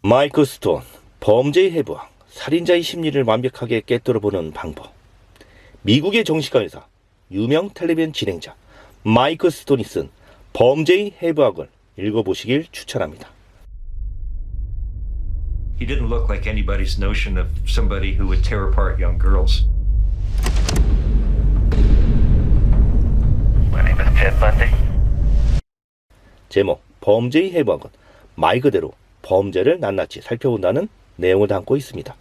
마이클 스톤, 범죄의 해부학, 살인자의 심리를 완벽하게 꿰뚫어보는 방법. 미국의 정신과 의사, 유명 텔레비전 진행자 마이클 스톤이 쓴 범죄의 해부학을 읽어보시길 추천합니다. He didn't look like anybody's notion of somebody who would tear apart young girls. My name is Ted Bundy. 제목, 범죄의 해부학은 말 그대로 범죄를 낱낱이 살펴본다는 내용을 담고 있습니다.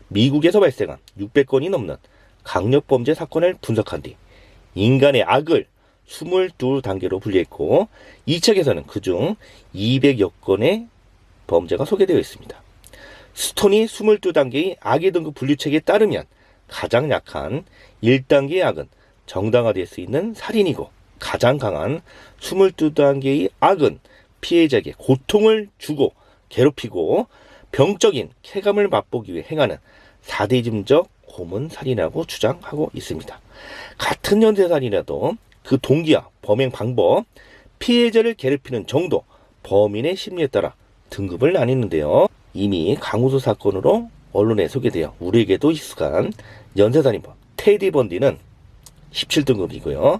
미국에서 발생한 600건이 넘는 강력범죄 사건을 분석한 뒤 인간의 악을 22단계로 분류했고, 이 책에서는 그중 200여 건의 범죄가 소개되어 있습니다. 스톤이 22단계의 악의 등급 분류책에 따르면 가장 약한 1단계의 악은 정당화될 수 있는 살인이고, 가장 강한 22단계의 악은 피해자에게 고통을 주고 괴롭히고 병적인 쾌감을 맛보기 위해 행하는 사디즘적 고문살인이라고 주장하고 있습니다. 같은 연쇄살인이라도 그 동기와 범행 방법, 피해자를 괴롭히는 정도, 범인의 심리에 따라 등급을 나뉘는데요. 이미 강우수 사건으로 언론에 소개되어 우리에게도 익숙한 연쇄살인범 테디 번디는 17등급이고요.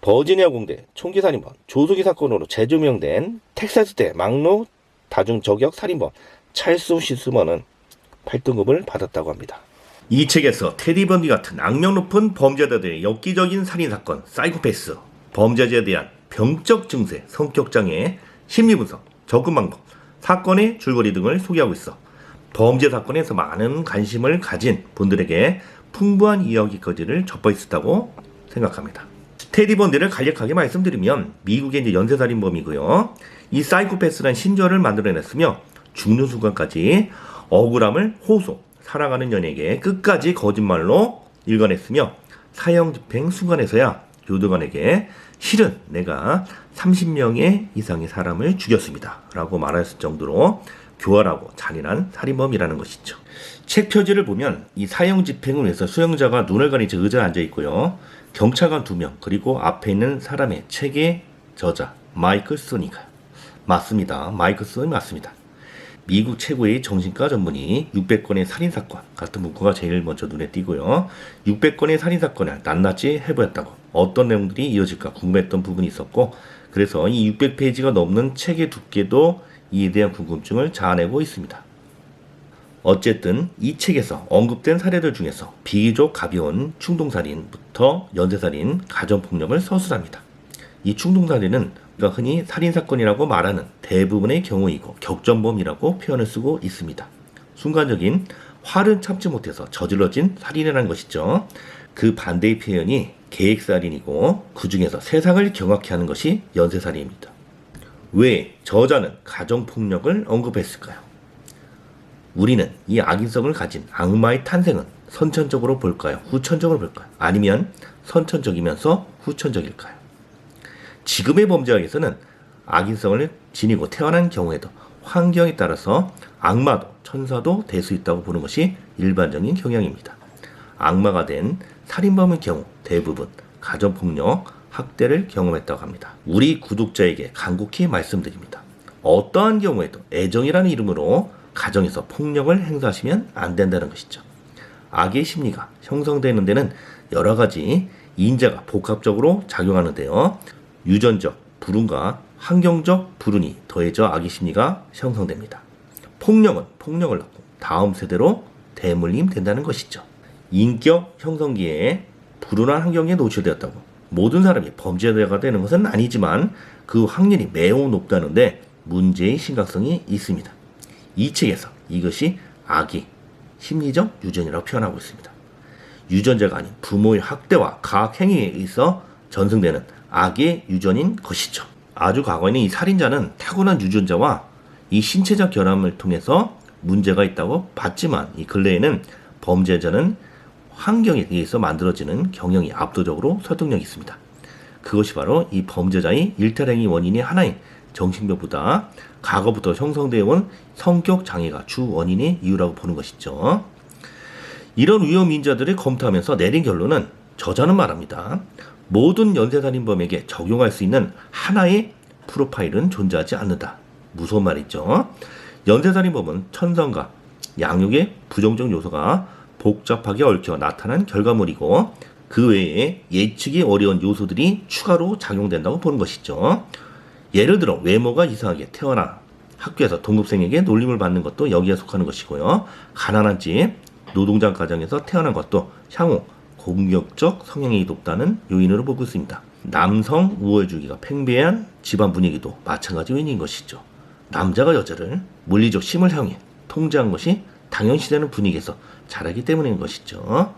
버지니아 공대 총기살인범 조수기 사건으로 재조명된 텍사스대 막로 다중저격 살인범 찰스 시스먼은 8등급을 받았다고 합니다. 이 책에서 테디 번디 같은 악명 높은 범죄자들의 엽기적인 살인사건, 사이코패스, 범죄자에 대한 병적 증세, 성격장애, 심리분석, 접근 방법, 사건의 줄거리 등을 소개하고 있어 범죄 사건에서 많은 관심을 가진 분들에게 풍부한 이야기거리를 접해 있었다고 생각합니다. 테디 번디를 간략하게 말씀드리면 미국의 이제 연쇄살인범이고요. 이 사이코패스란 신조어를 만들어냈으며 죽는 순간까지 억울함을 호소, 사랑하는 연예에게 끝까지 거짓말로 일관했으며 사형 집행 순간에서야 교도관에게 실은 내가 30명의 이상의 사람을 죽였습니다 라고 말했을 정도로 교활하고 잔인한 살인범이라는 것이죠. 책 표지를 보면 이 사형 집행을 위해서 수용자가 눈을 가린 채 의자에 앉아 있고요. 경찰관 2명, 그리고 앞에 있는 사람의 책의 저자 마이클 스톤이가 맞습니다. 마이클 스톤이 맞습니다. 미국 최고의 정신과 전문의 600건의 살인사건 같은 문구가 제일 먼저 눈에 띄고요. 600건의 살인사건을 낱낱이 해보였다고 어떤 내용들이 이어질까 궁금했던 부분이 있었고, 그래서 이 600페이지가 넘는 책의 두께도 이에 대한 궁금증을 자아내고 있습니다. 어쨌든 이 책에서 언급된 사례들 중에서 비교적 가벼운 충동살인부터 연쇄살인, 가정폭력을 서술합니다. 이 충동살인은 우리가 흔히 살인사건이라고 말하는 대부분의 경우이고 격전범이라고 표현을 쓰고 있습니다. 순간적인 화를 참지 못해서 저질러진 살인이라는 것이죠. 그 반대의 표현이 계획살인이고 그 중에서 세상을 경악케 하는 것이 연쇄살인입니다. 왜 저자는 가정폭력을 언급했을까요? 우리는 이 악인성을 가진 악마의 탄생은 선천적으로 볼까요? 후천적으로 볼까요? 아니면 선천적이면서 후천적일까요? 지금의 범죄학에서는 악인성을 지니고 태어난 경우에도 환경에 따라서 악마도 천사도 될 수 있다고 보는 것이 일반적인 경향입니다. 악마가 된 살인범의 경우 대부분 가정폭력, 학대를 경험했다고 합니다. 우리 구독자에게 간곡히 말씀드립니다. 어떠한 경우에도 애정이라는 이름으로 가정에서 폭력을 행사하시면 안 된다는 것이죠. 악의 심리가 형성되는 데는 여러 가지 인자가 복합적으로 작용하는데요. 유전적 불운과 환경적 불운이 더해져 악의 심리가 형성됩니다. 폭력은 폭력을 낳고 다음 세대로 대물림 된다는 것이죠. 인격 형성기에 불운한 환경에 노출되었다고 모든 사람이 범죄자가 되는 것은 아니지만 그 확률이 매우 높다는데 문제의 심각성이 있습니다. 이 책에서 이것이 악의 심리적 유전이라고 표현하고 있습니다. 유전자가 아닌 부모의 학대와 가학행위에 의해서 전승되는 악의 유전인 것이죠. 아주 과거에는 이 살인자는 타고난 유전자와 이 신체적 결함을 통해서 문제가 있다고 봤지만 이 근래에는 범죄자는 환경에 의해서 만들어지는 경영이 압도적으로 설득력이 있습니다. 그것이 바로 이 범죄자의 일탈행위 원인이 하나인 정신병보다 과거부터 형성되어 온 성격 장애가 주 원인의 이유라고 보는 것이죠. 이런 위험 인자들을 검토하면서 내린 결론은 저자는 말합니다. 모든 연쇄살인범에게 적용할 수 있는 하나의 프로파일은 존재하지 않는다. 무서운 말이죠. 연쇄살인범은 천성과 양육의 부정적 요소가 복잡하게 얽혀 나타난 결과물이고 그 외에 예측이 어려운 요소들이 추가로 작용된다고 보는 것이죠. 예를 들어 외모가 이상하게 태어나 학교에서 동급생에게 놀림을 받는 것도 여기에 속하는 것이고요. 가난한 집, 노동자 가정에서 태어난 것도 향후 공격적 성향이 높다는 요인으로 보고 있습니다. 남성 우월주의가 팽배한 집안 분위기도 마찬가지 요인인 것이죠. 남자가 여자를 물리적 힘을 향해 통제한 것이 당연시되는 분위기에서 자라기 때문인 것이죠.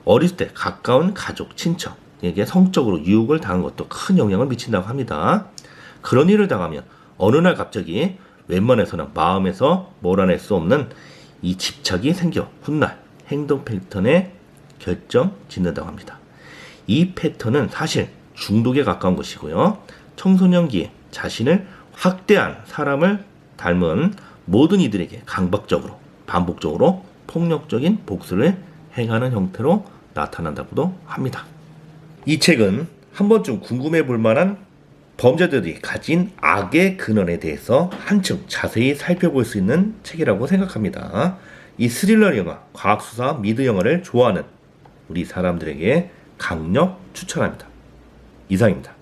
어렸을 때 가까운 가족, 친척에게 성적으로 유혹을 당한 것도 큰 영향을 미친다고 합니다. 그런 일을 당하면 어느 날 갑자기 웬만해서는 마음에서 몰아낼 수 없는 이 집착이 생겨 훗날 행동 패턴에 결정 짓는다고 합니다. 이 패턴은 사실 중독에 가까운 것이고요. 청소년기에 자신을 학대한 사람을 닮은 모든 이들에게 강박적으로 반복적으로 폭력적인 복수를 행하는 형태로 나타난다고도 합니다. 이 책은 한 번쯤 궁금해 볼 만한 범죄들이 가진 악의 근원에 대해서 한층 자세히 살펴볼 수 있는 책이라고 생각합니다. 이 스릴러 영화, 과학수사, 미드 영화를 좋아하는 우리 사람들에게 강력 추천합니다. 이상입니다.